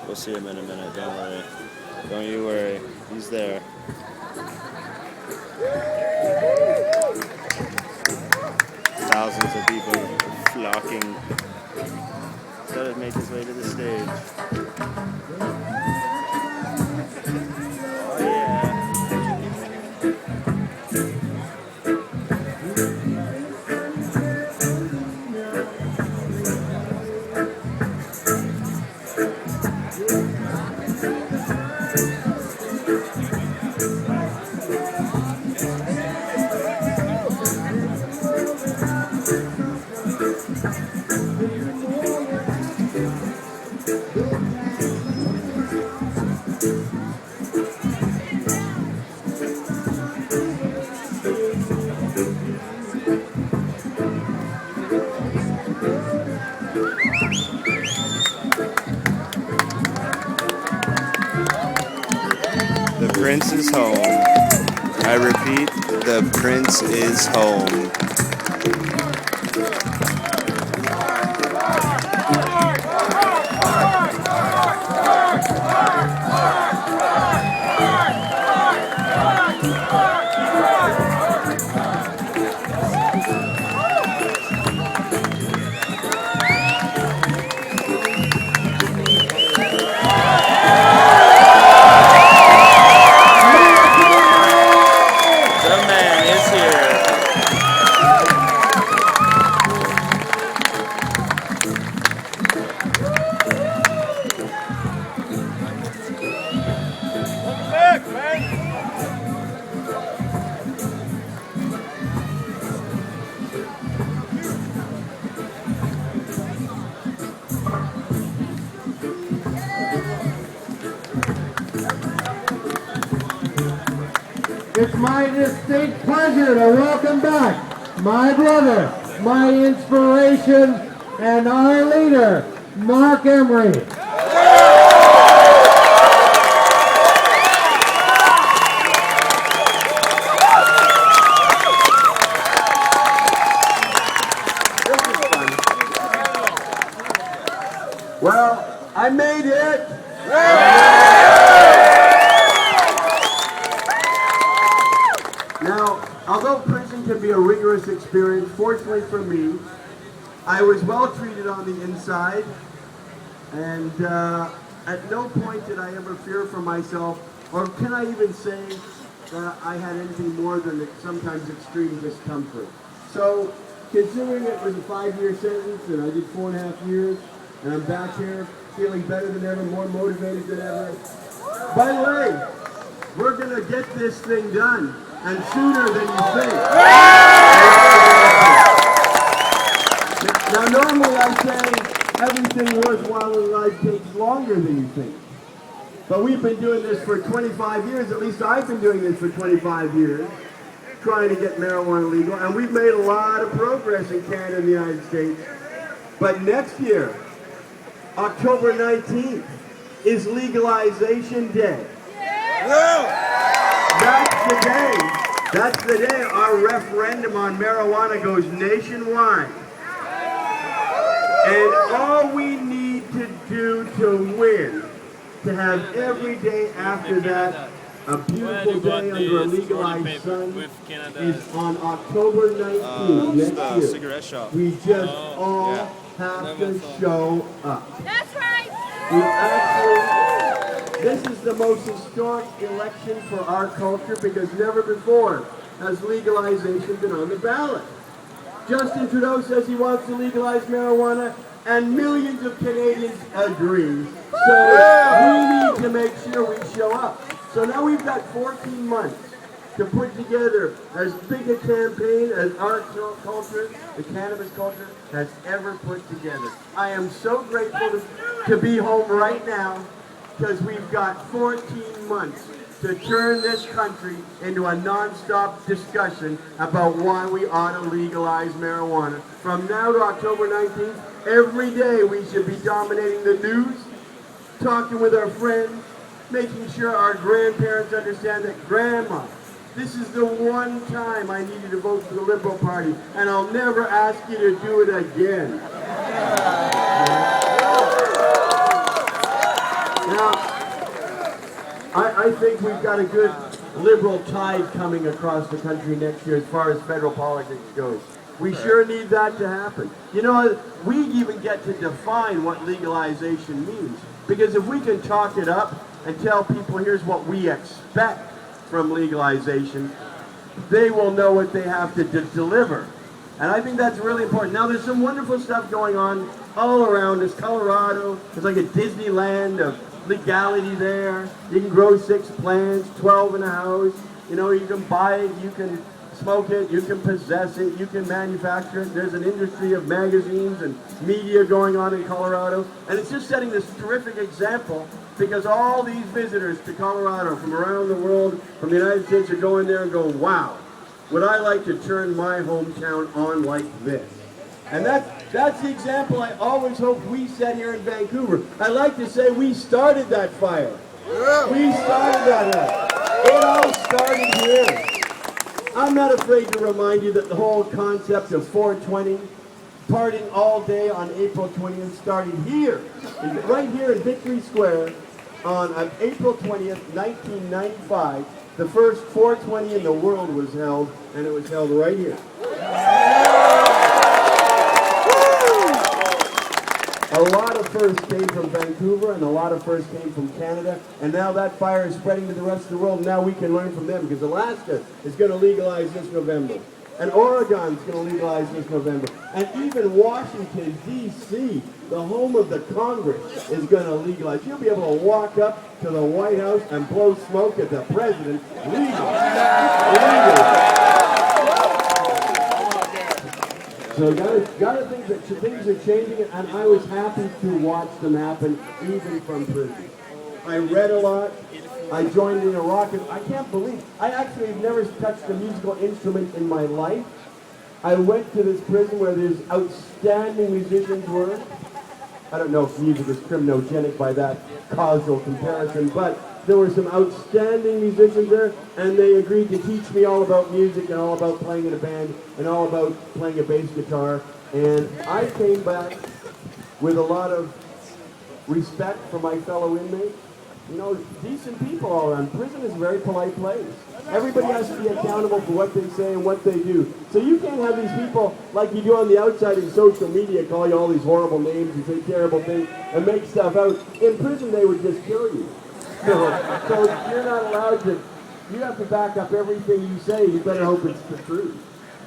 We'll see him in a minute, don't worry. Don't you worry, he's there. Thousands of people flocking. He's got to make his way to the stage. Oh yeah. The Prince is home. I repeat, the Prince is home. It's my distinct pleasure to welcome back my brother, my inspiration, and our leader, Marc Emery. Well, I made it. Now, although prison can be a rigorous experience, fortunately for me, I was well treated on the inside, and at no point did I ever fear for myself, or can I even say that I had anything more than sometimes extreme discomfort. So, considering it was a 5-year sentence, and I did 4.5 years, and I'm back here feeling better than ever, more motivated than ever. By the way, we're going to get this thing done, and sooner than you think. Now normally I say everything worthwhile in life takes longer than you think. But we've been doing this for 25 years, at least I've been doing this for 25 years, trying to get marijuana legal, and we've made a lot of progress in Canada and the United States. But next year, October 19th, is Legalization Day. That's the day our referendum on marijuana goes nationwide. And all we need to do to win, to have every day after that a beautiful day under a legalized sun, is on October 19th next year. We just all have to show up. That's right. This is the most historic election for our culture because never before has legalization been on the ballot. Justin Trudeau says he wants to legalize marijuana, and millions of Canadians agree. So we need to make sure we show up. So now we've got 14 months to put together as big a campaign as our culture, the cannabis culture, has ever put together. I am so grateful to be home right now because we've got 14 months to turn this country into a non-stop discussion about why we ought to legalize marijuana. From now to October 19th, every day we should be dominating the news, talking with our friends, making sure our grandparents understand that grandma, this is the one time I needed to vote for the Liberal Party, and I'll never ask you to do it again. I think we've got a good liberal tide coming across the country next year as far as federal politics goes. We sure need that to happen. You know, we even get to define what legalization means. Because if we can talk it up and tell people here's what we expect from legalization, they will know what they have to deliver. And I think that's really important. Now there's some wonderful stuff going on all around us. Colorado, it's like a Disneyland of legality there. You can grow 6 plants, 12 in a house. You know, you can buy it, you can smoke it, you can possess it, you can manufacture it. There's an industry of magazines and media going on in Colorado. And it's just setting this terrific example because all these visitors to Colorado from around the world, from the United States, are going there and going, wow, would I like to turn my hometown on like this? And that's the example I always hope we set here in Vancouver. I like to say we started that fire. We started that up. It all started here. I'm not afraid to remind you that the whole concept of 420, partying all day on April 20th, started here, right here in Victory Square on April 20th, 1995. The first 420 in the world was held, and it was held right here. A lot of firsts came from Vancouver, and a lot of firsts came from Canada, and now that fire is spreading to the rest of the world. Now we can learn from them, because Alaska is going to legalize this November, and Oregon's going to legalize this November, and even Washington, D.C., the home of the Congress, is going to legalize. You'll be able to walk up to the White House and blow smoke at the president legally. So gotta think that things are changing, and I was happy to watch them happen, even from prison. I read a lot. I joined in Iraq, and I can't believe, I actually have never touched a musical instrument in my life. I went to this prison where there's outstanding musicians were. I don't know if music is criminogenic by that causal comparison, but there were some outstanding musicians there, and they agreed to teach me all about music and all about playing in a band and all about playing a bass guitar. And I came back with a lot of respect for my fellow inmates. You know, decent people all around. Prison is a very polite place. Everybody has to be accountable for what they say and what they do. So you can't have these people like you do on the outside in social media call you all these horrible names and say terrible things and make stuff out. In prison, they would just kill you. So you're not allowed to, you have to back up everything you say. You better hope it's the truth.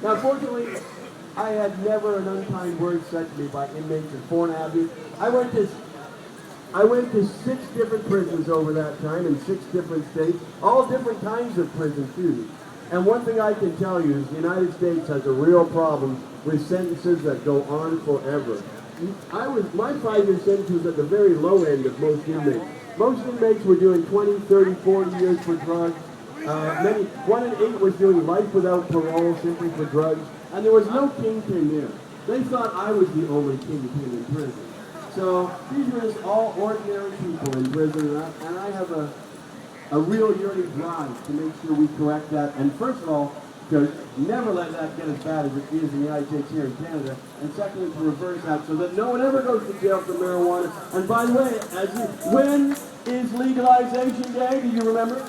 Now, fortunately, I had never an unkind word said to me by inmates in 4.5 years. I went to 6 different prisons over that time in 6 different states, all different kinds of prisons too. And one thing I can tell you is the United States has a real problem with sentences that go on forever. My 5-year sentence was at the very low end of most inmates. Most inmates were doing 20, 30, 40 years for drugs. 1 in 8 was doing life without parole simply for drugs. And there was no kingpin there. They thought I was the only kingpin in prison. So these were just all ordinary people in prison, and I have a real yearning drive to make sure we correct that. And first of all, to never let that get as bad as it is in the United States here in Canada. And secondly, to reverse that so that no one ever goes to jail for marijuana. And by the way, when is legalization day? Do you remember?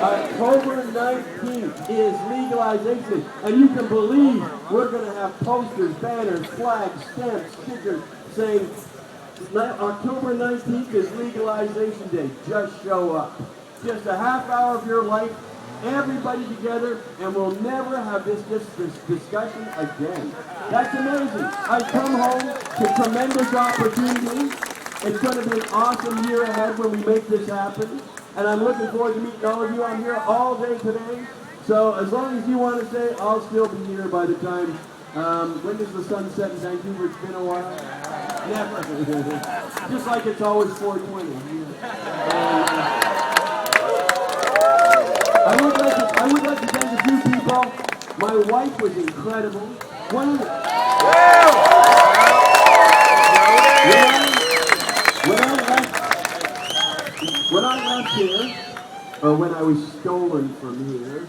October 19th is legalization. And you can believe we're going to have posters, banners, flags, stamps, stickers saying October 19th is legalization day. Just show up. Just a half hour of your life, everybody together, and we'll never have this discussion again. That's amazing. I come home to tremendous opportunity. It's going to be an awesome year ahead when we make this happen. And I'm looking forward to meeting all of you. I'm here all day today. So as long as you want to stay, I'll still be here by the time. When does the sun set in Vancouver? It's been a while. Never. Just like it's always 4:20. I would like to thank a few people. My wife was incredible. When I left here, or when I was stolen from here,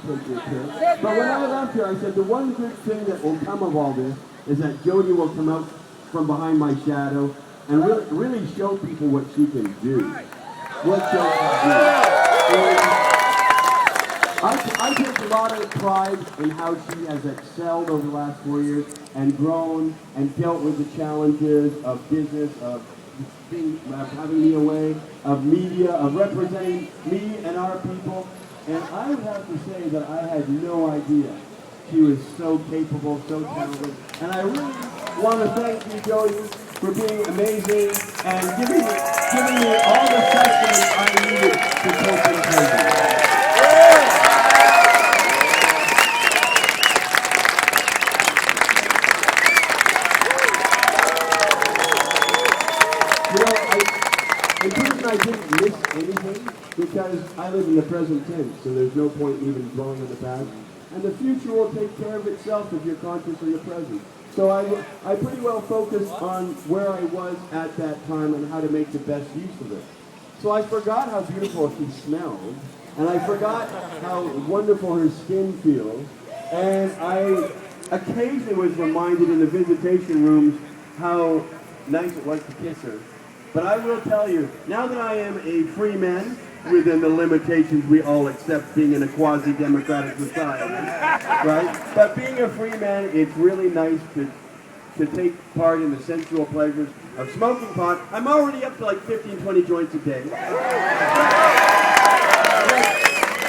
but when I left here, I said the one good thing that will come of all this is that Jody will come out from behind my shadow and really show people what she can do. what Jody did. I take a lot of pride in how she has excelled over the last 4 years and grown and dealt with the challenges of business, of having me away, of media, of representing me and our people. And I would have to say that I had no idea she was so capable, so talented. And I really want to thank you, Jody, for being amazing and giving me all the sessions I needed to cope in prison. In prison, I didn't miss anything because I live in the present tense, so there's no point even dwelling on the past. And the future will take care of itself if you're conscious of the present. So I pretty well focused on where I was at that time and how to make the best use of it. So I forgot how beautiful she smelled, and I forgot how wonderful her skin feels, and I occasionally was reminded in the visitation rooms how nice it was to kiss her. But I will tell you, now that I am a free man, within the limitations we all accept being in a quasi-democratic society, right? But being a free man, it's really nice to take part in the sensual pleasures of smoking pot. I'm already up to like 15, 20 joints a day.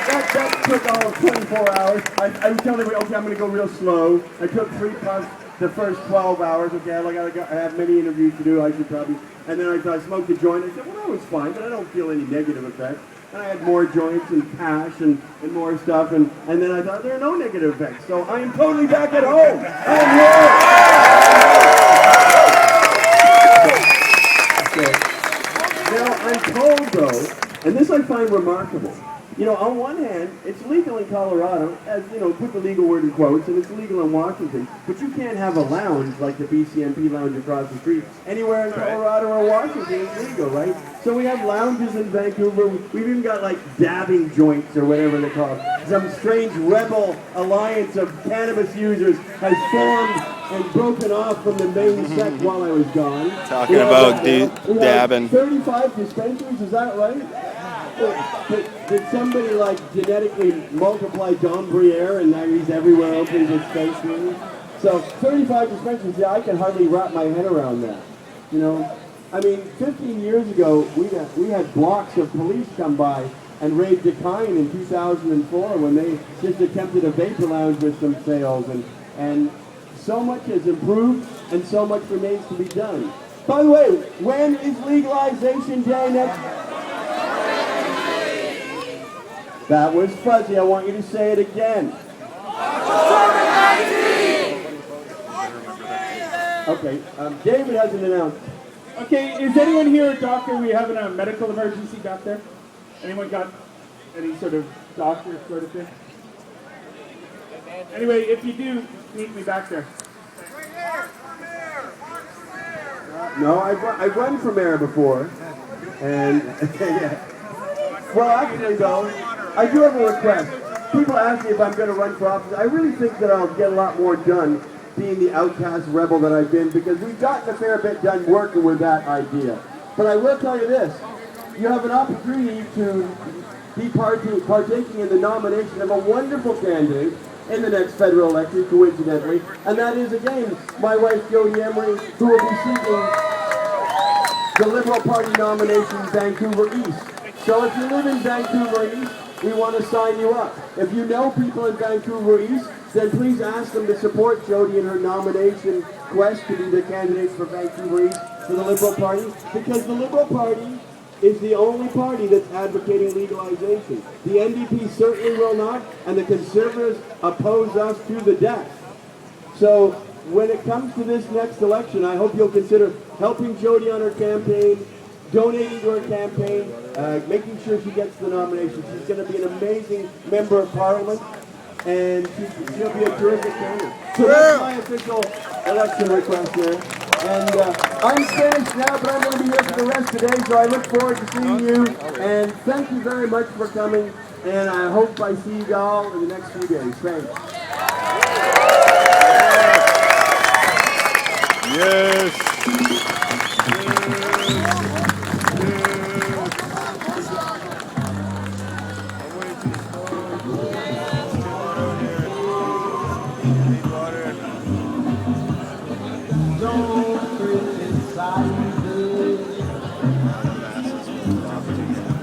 That took all of 24 hours. I was telling everybody, okay, I'm going to go real slow. I took 3 puffs the first 12 hours. Okay, I have many interviews to do. I should probably... And then I smoked a joint. I said, well, that was fine, but I don't feel any negative effects. And I had more joints and hash and more stuff. And then I thought, there are no negative effects. So I am totally back at home. I'm here. Now, I'm told, though, and this I find remarkable. You know, on one hand, it's legal in Colorado, as, you know, put the legal word in quotes, and it's legal in Washington, but you can't have a lounge like the BCMP lounge across the street. Anywhere in Colorado or Washington is legal, right? So we have lounges in Vancouver. We've even got, like, dabbing joints or whatever they're called. Some strange rebel alliance of cannabis users has formed and broken off from the main sect while I was gone. Talking about dabbing. 35 dispensaries, is that right? Did somebody like genetically multiply Don Briere and now he's everywhere opening his face rooms? So 35 dispensaries, yeah, I can hardly wrap my head around that. You know, I mean, 15 years ago, we had blocks of police come by and raid Dekine in 2004 when they just attempted a vapor lounge with some sales, and so much has improved and so much remains to be done. By the way, when is legalization day next? That was fuzzy. I want you to say it again. Okay, David hasn't announced. Okay, is anyone here a doctor? We having a medical emergency back there? Anyone got any sort of doctor sort of thing? Anyway, if you do, meet me back there. No, I've run for mayor before, and yeah. Well, actually, though, I do have a request. People ask me if I'm going to run for office. I really think that I'll get a lot more done being the outcast rebel that I've been, because we've gotten a fair bit done working with that idea. But I will tell you this. You have an opportunity to be partaking in the nomination of a wonderful candidate in the next federal election, coincidentally, and that is, again, my wife, Jody Emery, who will be seeking the Liberal Party nomination in Vancouver East. So if you live in Vancouver East, we want to sign you up. If you know people in Vancouver East, then please ask them to support Jody in her nomination quest to be the candidates for Vancouver East for the Liberal Party, because the Liberal Party is the only party that's advocating legalization. The NDP certainly will not, and the Conservatives oppose us to the death. So when it comes to this next election, I hope you'll consider helping Jody on her campaign, donating to her campaign, making sure she gets the nomination. She's going to be an amazing member of Parliament, and she'll be a terrific candidate. So that's my official election request there. And I'm finished now, but I'm going to be here for the rest of the day, so I look forward to seeing you. And thank you very much for coming, and I hope I see you all in the next few days. Thanks.